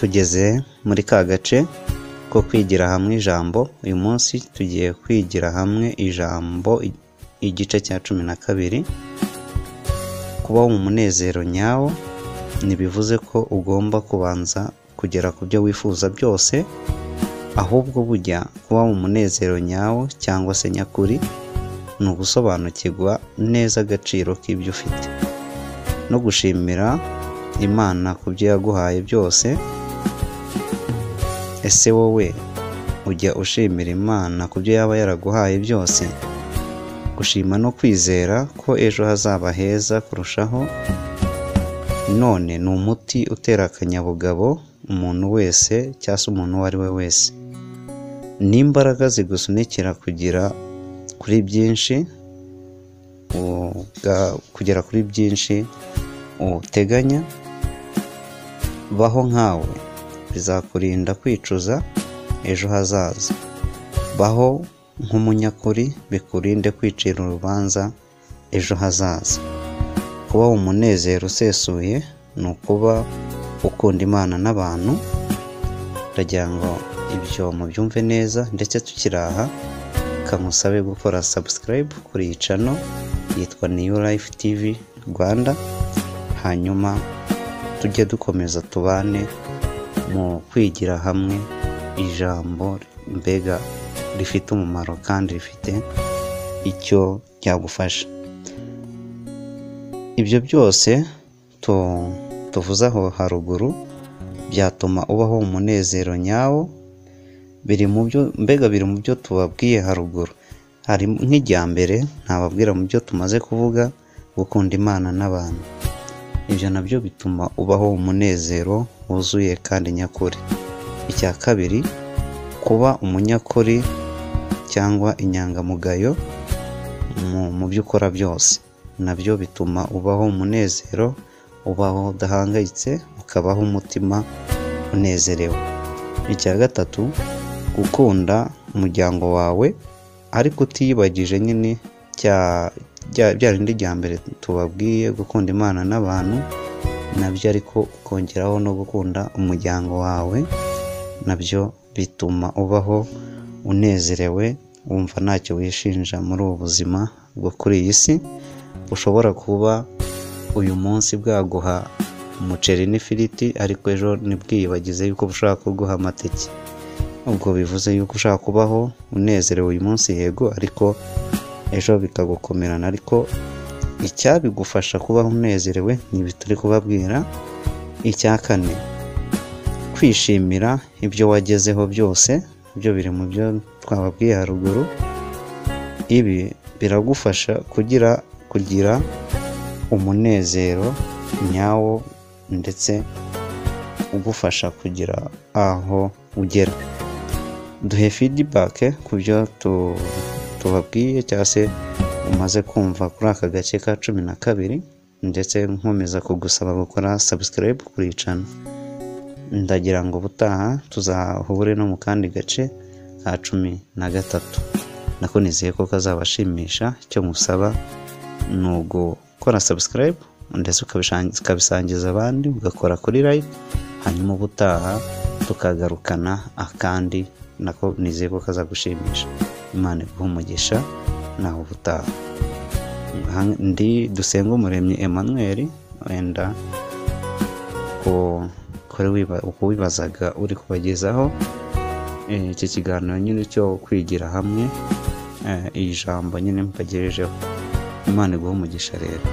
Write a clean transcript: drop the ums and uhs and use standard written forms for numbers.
tugeze muri ka gace ko kwigira hamwe ijambo. Uyu munsi tugiye kwigira hamwe ijambo igice cya 12. Kubaho mu munezero nyawo ntibivuze ko ugomba kubanza kugera ku byo wifuza byose, ahubwo bujya kuba mu munezero nyawo cyangwa se nyakuri ni ugusobanukirwa neza agaciro k'ibyo ufite no gushimira Imana ku byo yaguhaye byose. Ese wowe ujya ushimira Imana ku byo yaba yaraguhaye byose? Gushima no kwizera ko ejo hazaba heza kurushaho none ni umuti utera akanyabugabo umuntu wese cyangwa se umuntu uwo ari we wese. N'imbaraga zigusunikira kugera kuri byinshi uteganya. Baho nkawe bizakurinda kwicuza ejo hazaza. Baho nk'umunyakuri bikurinde kwicira urubanza ejo hazaza. Kuba umunezero usesuye ni ukuba ukunda Imana n'abantu. Ndagira ngo ibyo mubyumve neza, ndetse tukiraha kamusabe gukora subscribe kuri iyi channel yitwa New Life TV Rwanda, hanyuma tujye dukomeza tubane mu kwigira hamwe ijambo mbega rifite umumaro kandi rifite icyo ryagufasha. Ibyo byose tuvuze aho haruguru byatuma ubaho umunezero nyawo, biri mu byo tubabwiye haruguru. Hari nk'ijyambere ntababwira mu byo tumaze kuvuga, gukunda Imana n'abantu. Ibyo nabyo bituma ubaho umunezero wuzuye kandi nyakuri. Icya kabiri, kuba umunyakuri cyangwa inyangamugayo mu byo ukora byose, nabyo bituma ubaho umunezero, ubaho udahangayitse, ukabaho umutima unezerewe. Icya gatatu, gukunda umuryango wawe ariko utiyibagije nyine bya rindi rya mbere tubabwiye, gukunda Imana n'abantu nabyo, ariko ukongeraho no gukunda umuryango wawe, nabyo bituma ubaho unezerewe, wumva ntacyo wishinja muri ubu buzima bwo kuri iyi si. Ushobora kuba uyu munsi bwaguha umuceri n'ifiriti, ariko ejo ntibwiyibagize yuko bushobora kuguha amateke. Ubwo bivuze yuko ushaka kubaho unezerewe uyu munsi, yego, ariko ejo bikagukomerana. Ariko icyabigufasha kubaho unezerewe ni turi kubabwira. Icya kane, kwishimira ibyo wagezeho byose, ibyo biri mu byo twababwiye haruguru. Ibi biragufasha kugira umunezero nyawo, ndetse ugufasha kugira aho ugera. Duhe feedback ku byo tubabwiye cyangwa se umaze kumva kuri aka gace ka 12, ndetse nkomeza kugusaba gukora subscribe kuri iyi channel. Ndagira ngo butaha tuzahure no mu kandi gace ka 13. Nako nizeye ko kazabashimisha. Icyo musaba ni ugukora subscribe, ndetse ukabisangiza abandi, ugakora kuri like, hanyuma ubutaha tukagarukana akandi nako nizeye ko kazagushimisha. Imana iguhe umugisha, naho ubutaha. Ndi Dusengumuremyi Emmanuel, wenda uko wibazaga uri kubagezaho iki kiganiro nyine cyo kwigira hamwe ijambo nyine mbagejejeho. Imana iguhe umugisha rero.